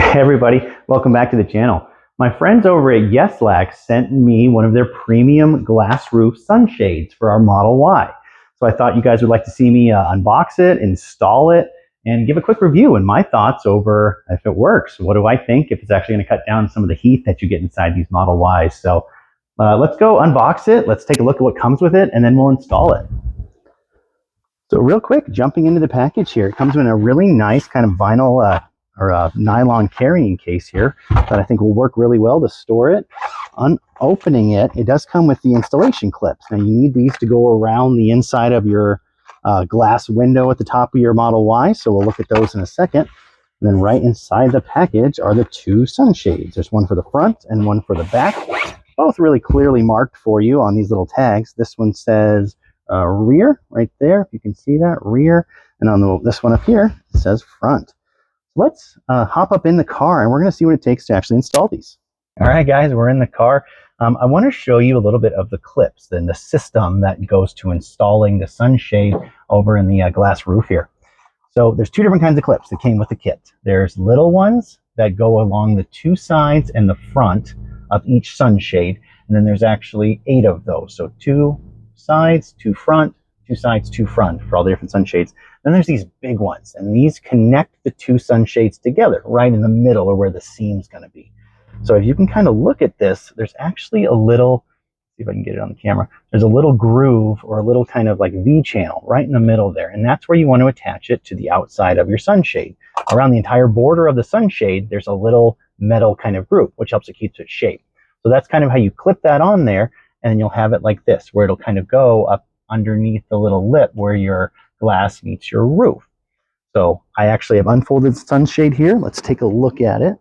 Hey everybody, welcome back to the channel. My friends over at Yeslak sent me one of their premium glass roof sunshades for our Model Y. So I thought you guys would like to see me unbox it, install it, and give a quick review and my thoughts over if it works. What do I think, if it's actually going to cut down some of the heat that you get inside these Model Ys. So let's go unbox it, let's take a look at what comes with it, and then we'll install it. So real quick, jumping into the package here, it comes in a really nice kind of vinyl or a nylon carrying case here that I think will work really well to store it. Opening it, it does come with the installation clips. Now you need these to go around the inside of your glass window at the top of your Model Y, so we'll look at those in a second. And then right inside the package are the two sunshades. There's one for the front and one for the back, both really clearly marked for you on these little tags. This one says rear right there, if you can see that, rear, and on this one up here it says front. Let's hop up in the car and we're going to see what it takes to actually install these. All right, guys, we're in the car. I want to show you a little bit of the clips and the system that goes to installing the sunshade over in the glass roof here. So there's two different kinds of clips that came with the kit. There's little ones that go along the two sides and the front of each sunshade. And then there's actually 8 of those. So 2 sides, 2 front, 2 sides, 2 front for all the different sunshades. Then there's these big ones, and these connect the two sunshades together right in the middle or where the seam's going to be. So if you can kind of look at this, there's actually a little, see if I can get it on the camera, there's a little groove or a little kind of like V channel right in the middle there, and that's where you want to attach it to the outside of your sunshade. Around the entire border of the sunshade, there's a little metal kind of groove, which helps it keep its shape. So that's kind of how you clip that on there, and then you'll have it like this, where it'll kind of go up underneath the little lip where your glass meets your roof. So I actually have unfolded the sunshade here. Let's take a look at it.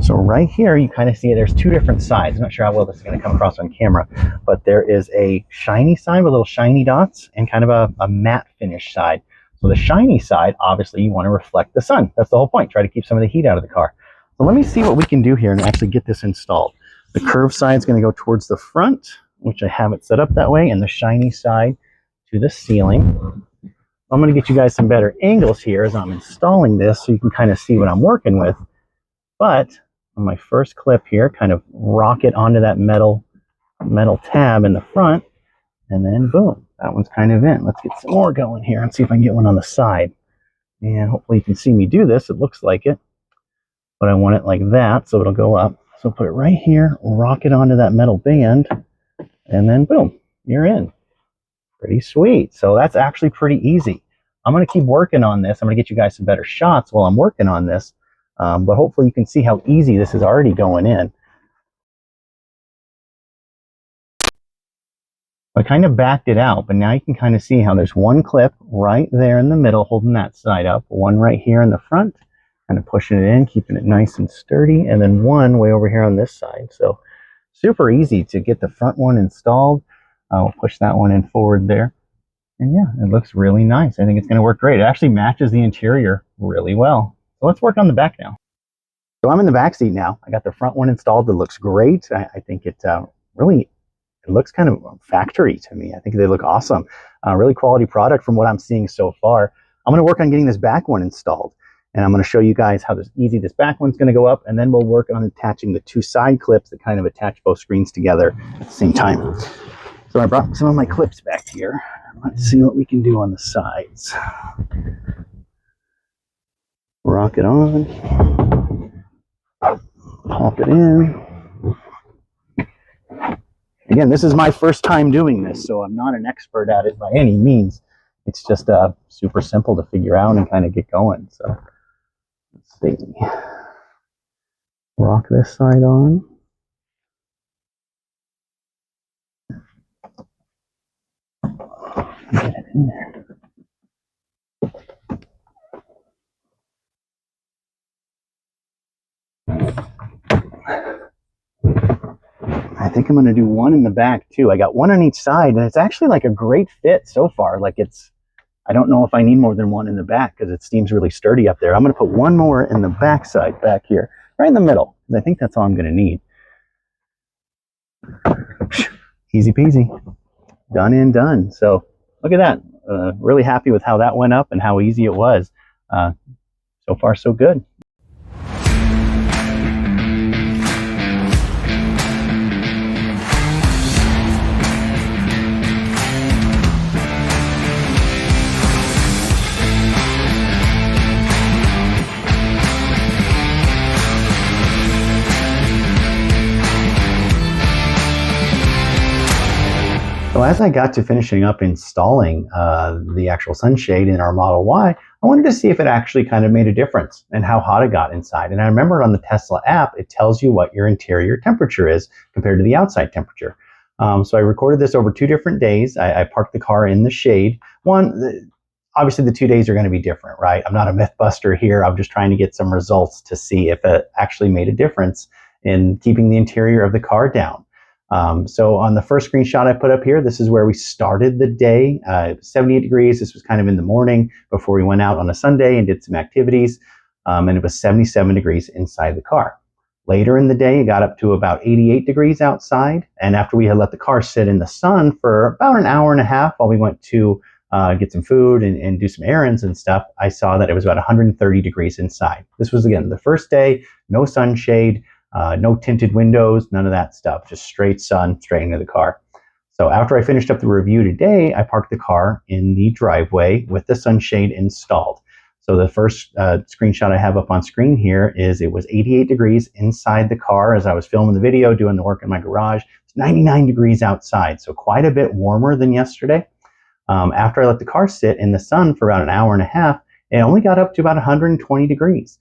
So right here you kind of see there's 2 different sides. I'm not sure how well this is going to come across on camera, but there is a shiny side with little shiny dots and kind of a matte finish side. So the shiny side, obviously you want to reflect the sun. That's the whole point, try to keep some of the heat out of the car. So let me see what we can do here and actually get this installed. The curved side is going to go towards the front, which I have it set up that way, and the shiny side to the ceiling. I'm going to get you guys some better angles here as I'm installing this so you can kind of see what I'm working with. But on my first clip here, kind of rock it onto that metal tab in the front, and then boom, that one's kind of in. Let's get some more going here and see if I can get one on the side. And hopefully you can see me do this. It looks like it, but I want it like that so it'll go up. So put it right here, rock it onto that metal band, and then boom, you're in. Pretty sweet. So that's actually pretty easy. I'm going to keep working on this. I'm going to get you guys some better shots while I'm working on this. But hopefully you can see how easy this is already going in. I kind of backed it out, but now you can kind of see how there's one clip right there in the middle holding that side up, one right here in the front, kind of pushing it in, keeping it nice and sturdy, and then one way over here on this side. So super easy to get the front one installed. I'll push that one in forward there. And yeah, it looks really nice. I think it's going to work great. It actually matches the interior really well. So let's work on the back now. So I'm in the back seat now. I got the front one installed. It looks great. I think it really, it looks kind of factory to me. I think they look awesome. Really quality product from what I'm seeing so far. I'm going to work on getting this back one installed. And I'm going to show you guys how easy this back one's going to go up. And then we'll work on attaching the 2 side clips that kind of attach both screens together at the same time. So I brought some of my clips back here. Let's see what we can do on the sides. Rock it on. Pop it in. Again, this is my first time doing this, so I'm not an expert at it by any means. It's just super simple to figure out and kind of get going. So let's see. Rock this side on. Get it in there. I think I'm going to do one in the back too. I got one on each side, and it's actually like a great fit so far. Like I don't know if I need more than one in the back because it seems really sturdy up there. I'm going to put one more in the back side back here, right in the middle, because I think that's all I'm going to need. Easy peasy. Done and done. So look at that. Really happy with how that went up and how easy it was. So far, so good. So as I got to finishing up installing the actual sunshade in our Model Y, I wanted to see if it actually kind of made a difference and how hot it got inside. And I remember on the Tesla app, it tells you what your interior temperature is compared to the outside temperature. So I recorded this over 2 different days. I parked the car in the shade. Obviously the 2 days are going to be different, right? I'm not a myth buster here. I'm just trying to get some results to see if it actually made a difference in keeping the interior of the car down. So on the first screenshot I put up here, this is where we started the day. 78 degrees. This was kind of in the morning before we went out on a Sunday and did some activities. And it was 77 degrees inside the car. Later in the day, it got up to about 88 degrees outside. And after we had let the car sit in the sun for about an hour and a half while we went to get some food and do some errands and stuff, I saw that it was about 130 degrees inside. This was, again, the first day, no sunshade. No tinted windows, none of that stuff, just straight sun straight into the car. So after I finished up the review today, I parked the car in the driveway with the sunshade installed. So the first screenshot I have up on screen here is it was 88 degrees inside the car as I was filming the video, doing the work in my garage. It's 99 degrees outside, so quite a bit warmer than yesterday. After I let the car sit in the sun for about an hour and a half, it only got up to about 120 degrees.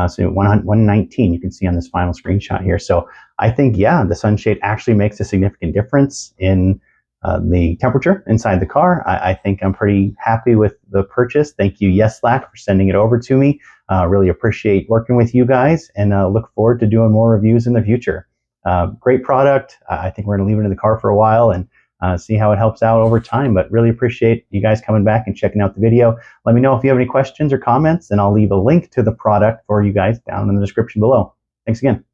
So 119 you can see on this final screenshot here. So I think, yeah, the sunshade actually makes a significant difference in the temperature inside the car. I think I'm pretty happy with the purchase. Thank you, Yeslak, for sending it over to me. Really appreciate working with you guys and look forward to doing more reviews in the future. Great product. I think we're going to leave it in the car for a while and see how it helps out over time, but really appreciate you guys coming back and checking out the video. Let me know if you have any questions or comments, and I'll leave a link to the product for you guys down in the description below. Thanks again.